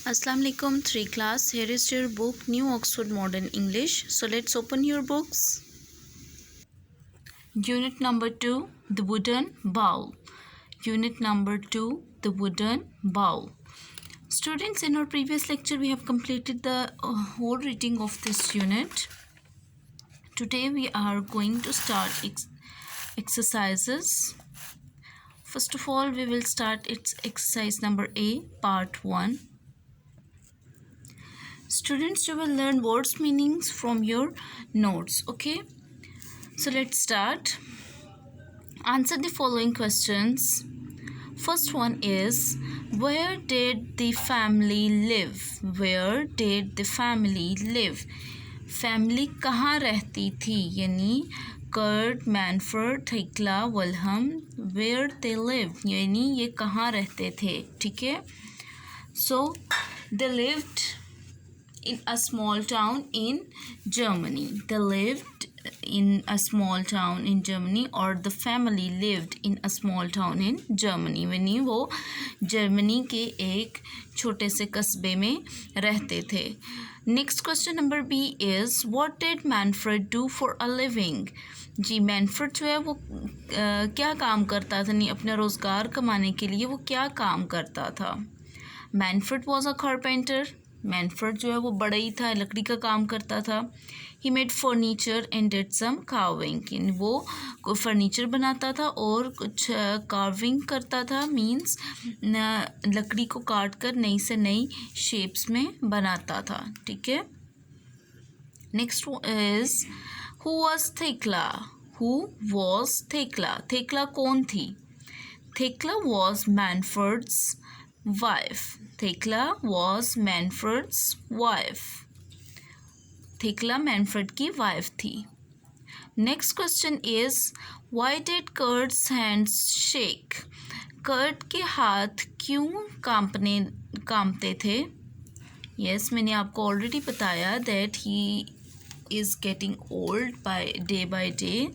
Assalamu alaikum 3 class. Here is your book New Oxford Modern English. So let's open your books. Unit number 2, The Wooden Bowl. Unit number 2, The Wooden Bowl. Students, in our previous lecture we have completed the whole reading of this unit. Today we are going to start exercises. First of all, we will start its exercise number A, part 1. Students, you will learn words meanings from your notes. Okay, so let's start. Answer the following questions. First one is, where did the family live? Where did the family live? Family कहाँ रहती थी? यानी Kurt, Manfred, Thekla, Walham. Where they live यानी ये कहाँ रहते थे. ठीक है. So they lived in a small town in Germany. They lived in a small town in Germany, or the family lived in a small town in Germany. यानी वो Germany के एक छोटे से कस्बे में रहते थे. Next question number B is, what did Manfred do for a living? जी, मैनफ्रेड जो है वो क्या काम करता था? नहीं, अपना रोज़गार कमाने के लिए वो क्या काम करता था? Manfred was a carpenter. Manfred जो है वो बड़ा ही था, लकड़ी का काम करता था. He made furniture and did some carving. वो फर्नीचर बनाता था और कुछ कार्विंग करता था. मीन्स लकड़ी को काट कर नई से नई शेप्स में बनाता था. ठीक है. Next is, who was Thekla? Who was Thekla? Thekla कौन थी? Thekla was Manfred's wife. थेक्ला was Manfred's wife. Thekla Manfred की वाइफ थी. Next question is, why did Kurt's hands shake? Kurt के हाथ क्यों कांपते थे? यस, मैंने आपको ऑलरेडी बताया that he is getting old by day.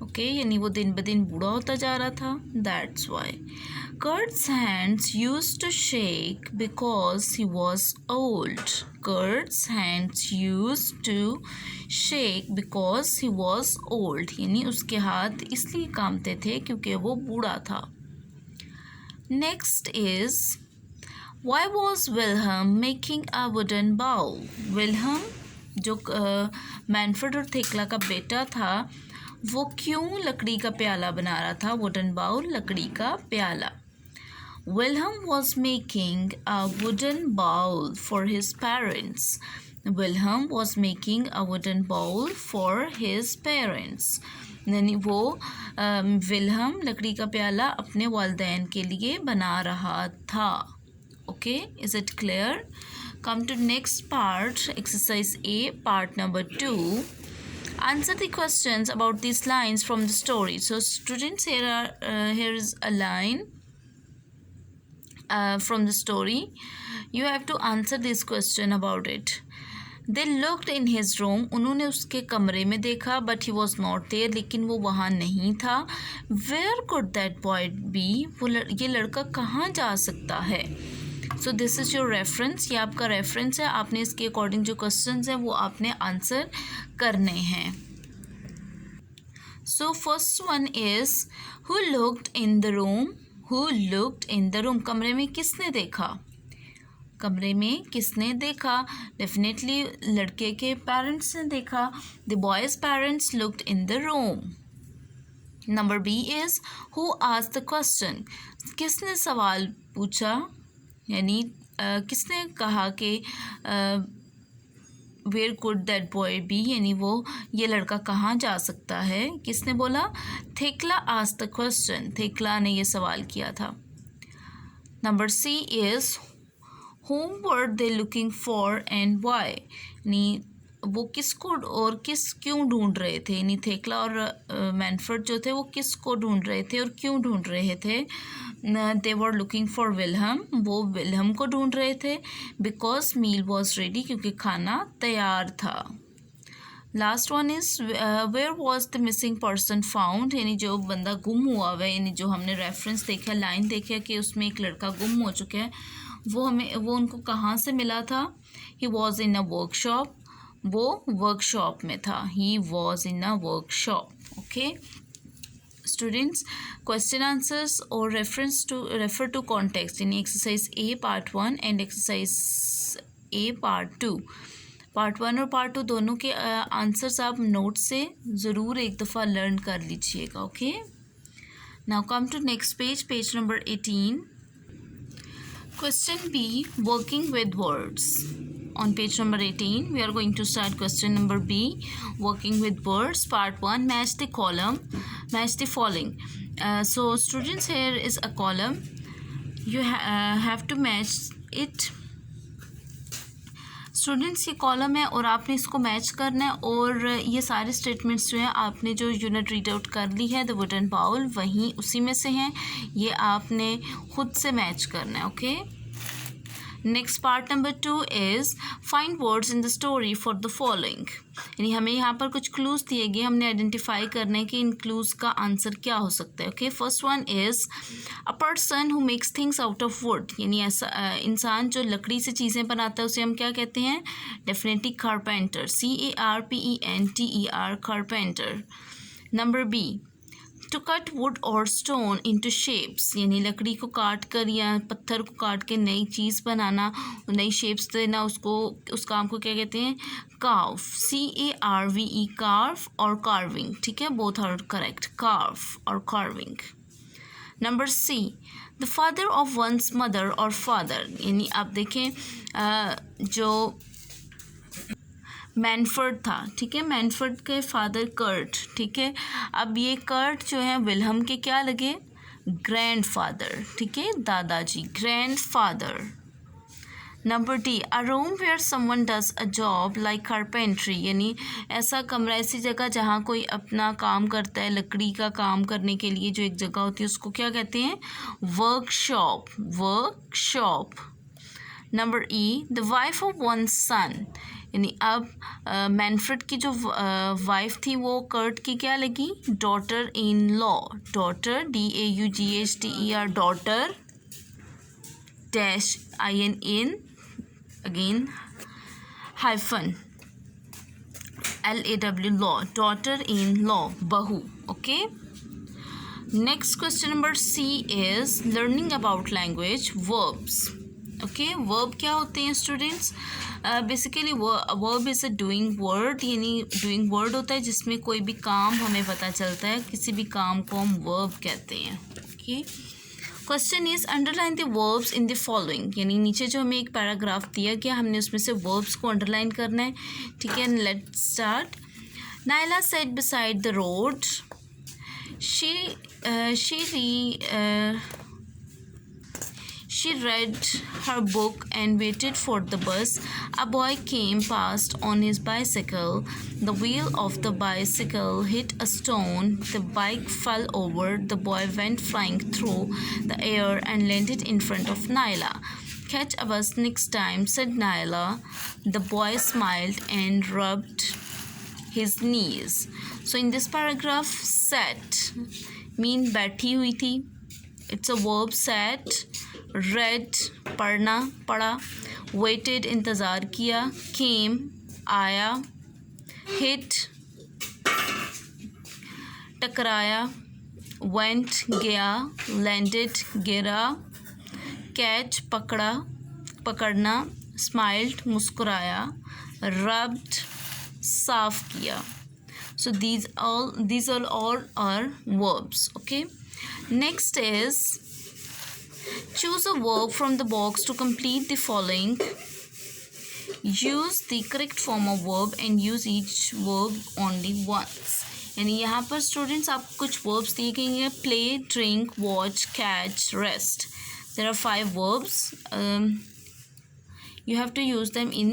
Okay, यानी वो दिन ब दिन बूढ़ा होता जा रहा था. That's why Kurt's hands used to shake because he was old. Kurt's hands used to shake because he was old. यानी उसके हाथ इसलिए कांपते थे क्योंकि वो बूढ़ा था. Next is, why was Wilhelm making a wooden bowl? Wilhelm जो मैनफ्रेड और थेक्ला का बेटा था, वो क्यों लकड़ी का प्याला बना रहा था? वुडन बाउल, लकड़ी का प्याला. Wilhelm was making a wooden bowl for his parents. Wilhelm was making a wooden bowl for his parents. यानी वो विल्हम लकड़ी का प्याला अपने वालिदैन के लिए बना रहा था. Okay, is it clear? Come to next part, exercise A, part number 2. Answer the questions about these lines from the story. So students, here is a line from the story. You have to answer this question about it. They looked in his room. उन्होंने उसके कमरे में देखा, but he was not there. लेकिन वो वहाँ नहीं था. Where could that boy be? ये लड़का कहाँ जा सकता है? So this is your reference. ये आपका रेफरेंस है. आपने इसके अकॉर्डिंग जो क्वेश्चंस हैं वो आपने आंसर करने हैं. So first one is, who looked in the room? Who looked in the room? कमरे में किसने देखा? कमरे में किसने देखा? डेफिनेटली लड़के के पेरेंट्स ने देखा. The boy's parents looked in the room. Number B is, who asked the question? किसने सवाल पूछा? यानी किसने कहा कि where could that boy be? यानी वो ये लड़का कहाँ जा सकता है? किसने बोला? Thekla asked the question. Thekla ने ये सवाल किया था. Number C is, whom were they looking for and why? यानी वो किसको और क्यों ढूंढ रहे थे? यानी थेक्ला और मैनफ्रेड जो थे वो किसको ढूंढ रहे थे और क्यों ढूंढ रहे थे? दे वर लुकिंग फॉर विल्हम. वो विल्हम को ढूंढ रहे थे. बिकॉज मील वॉज रेडी, क्योंकि खाना तैयार था. Last one is where was the missing person found, यानी जो बंदा गुम हुआ हुआ है, यानी जो हमने रेफरेंस देखा, लाइन देखा कि उसमें एक लड़का गुम हो चुका है, वो उनको कहाँ से मिला था? He was in a workshop, वो वर्कशॉप में था, he was in a workshop. Okay students, question answers और रेफर टू कॉन्टेक्स्ट यानी exercise A part 1 and exercise A part 2. Part 1 और पार्ट 2 दोनों के आंसर्स आप नोट से ज़रूर एक दफ़ा लर्न कर लीजिएगा. Okay, now come to next page number 18. Question B, working with words. On page number 18, we are going to start question number B, working with words. Part 1, match the column, match the following. So students, here is a column. You have to match it. Students, ये column है और आपने इसको match करना है, और ये सारे स्टेटमेंट्स जो हैं आपने जो यूनिट रीड आउट कर ली है द वुडन बाउल, वहीं उसी में से हैं, ये आपने खुद से मैच करना है. Okay, next part number 2 is find words in the story for the following, यानी हमें यहाँ पर कुछ क्लूज़ दिए गए, हमने आइडेंटिफाई करना है कि इन क्लूज़ का आंसर क्या हो सकता है. Okay, first one is a person who makes things out of would, यानी ऐसा इंसान जो लकड़ी से चीज़ें बनाता है उसे हम क्या कहते हैं? Definitely carpenter, CARPENTER, carpenter. Number B, to cut wood और स्टोन इंटू शेप्स, यानी लकड़ी को काट कर या पत्थर को काट के नई चीज़ बनाना, नई शेप्स देना, उसको उस काम को क्या कहते हैं? कार्व, CARVE, कार्व और कार्विंग. ठीक है, बोथ आर करेक्ट, कार्व और carving. Number C, the father of one's mother और फादर, यानी आप देखें जो मैनफर्ड था, ठीक है, मैनफर्ड के फादर कर्ट. ठीक है, अब ये कर्ट जो है विल्हम के क्या लगे? ग्रैंडफादर. ठीक है, दादाजी, grandfather. Number D, a room where someone does a job like carpentry, यानी ऐसा कमरा, ऐसी जगह जहाँ कोई अपना काम करता है, लकड़ी का काम करने के लिए जो एक जगह होती है उसको क्या कहते हैं? Workshop, workshop. Number E, the wife of one son, यानी अब मैनफ्रेड की जो वाइफ थी वो कर्ट की क्या लगी? Daughter in law, daughter, DAUGHTER, daughter, dash IN, again hyphen LAW, law, daughter in law, बहू. Okay, next question number C is learning about language, verbs. Okay, verb क्या होते हैं students? Basically verb is a doing word, यानी doing word होता है जिसमें कोई भी काम हमें पता चलता है, किसी भी काम को हम वर्ब कहते हैं. Okay, question is underline the verbs in the following, यानी नीचे जो हमें एक पैराग्राफ दिया गया, हमने उसमें से वर्ब्स को अंडरलाइन करना है. ठीक है, let's start. Naila set beside the road, She read her book and waited for the bus. A boy came past on his bicycle. The wheel of the bicycle hit a stone. The bike fell over. The boy went flying through the air and landed in front of Naila. Catch a bus next time, said Naila. The boy smiled and rubbed his knees. So in this paragraph, sat mean बैठी हुई थी. It's a verb, sat. read, पढ़ना, पढ़ा. waited, इंतज़ार किया. came, आया. hit, टकराया. went, गया. landed, गिरा. catch, पकड़ा, पकड़ना. smiled, मुस्कुराया. rubbed, साफ किया. so these all are verbs. Okay, next is choose a verb from the box to complete the following. Use the correct form of verb and use each verb only once. यानी यहाँ पर students आपको कुछ verbs दिए गए हैं. play, drink, watch, catch, rest. There are 5 verbs. You have to use them in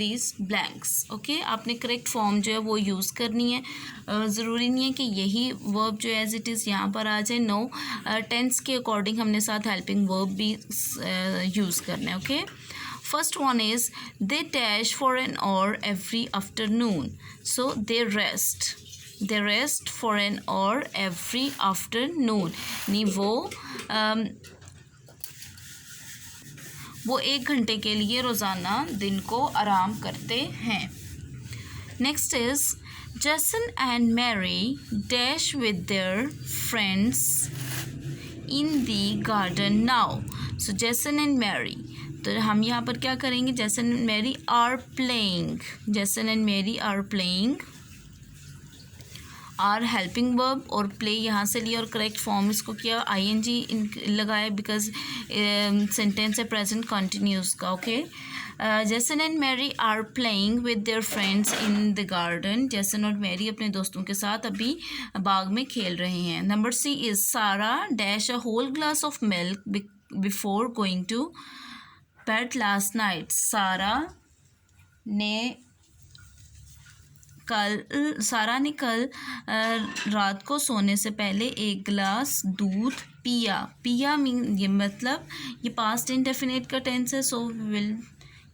these blanks. Okay, आपने correct form जो है वो यूज़ करनी है. ज़रूरी नहीं है कि यही वर्ब जो एज इट इज़ यहाँ पर आ जाए. नो, टेंस के अकॉर्डिंग हमने साथ हेल्पिंग वर्ब भी यूज़ करना है. Okay, First one is they dash for an hour every afternoon. So they rest. They rest for an hour every afternoon. नहीं वो 1 घंटे के लिए रोज़ाना दिन को आराम करते हैं. Next is Jason and Mary dash with their friends in the garden now. So Jason and Mary. तो हम यहाँ पर क्या करेंगे? Jason and Mary are playing. Jason and Mary are playing. Are helping verb और प्ले यहाँ से लिया और करेक्ट फॉर्म इसको किया ing लगाया बिकॉज सेंटेंस है प्रेजेंट कंटिन्यूस का. Okay. Jason and Mary are playing with their friends in the garden. Jason और मैरी अपने दोस्तों के साथ अभी बाग में खेल रहे हैं. Number C is Sara dash a whole glass of milk before going to bed last night. Sara ने कल रात को सोने से पहले 1 गिलास दूध पिया मीन ये मतलब ये पास्ट इंडेफिनिट का टेंस है. So will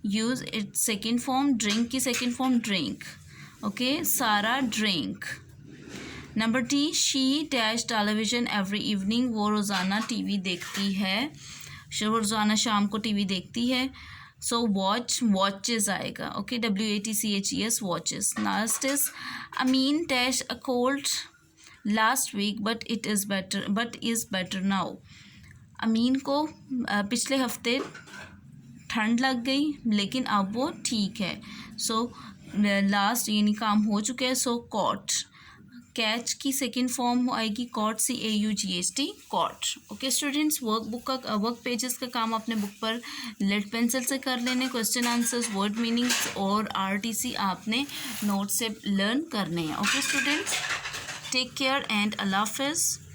use it second form. Drink की सेकेंड फॉर्म ड्रिंक. ओके. सारा drink. Number D she dash television every evening. वो रोज़ाना टीवी देखती है. वो रोज़ाना शाम को टीवी देखती है. सो वॉचेस आएगा. Okay. WATCHES watches. Last is Amin dash a cold last week but is better now. Amin को पिछले हफ्ते ठंड लग गई लेकिन अब वो ठीक है. सो लास्ट यानी काम हो चुका है. So caught. कैच की सेकेंड फॉर्म आएगी caught. CAUGHT caught. Okay students. Work pages का काम अपने बुक पर लेड पेंसिल से कर लेने. क्वेश्चन आंसर्स वर्ड मीनिंग्स और RTC आपने नोट से लर्न करने हैं. Okay students. Take care and अल्लाह हाफिज़.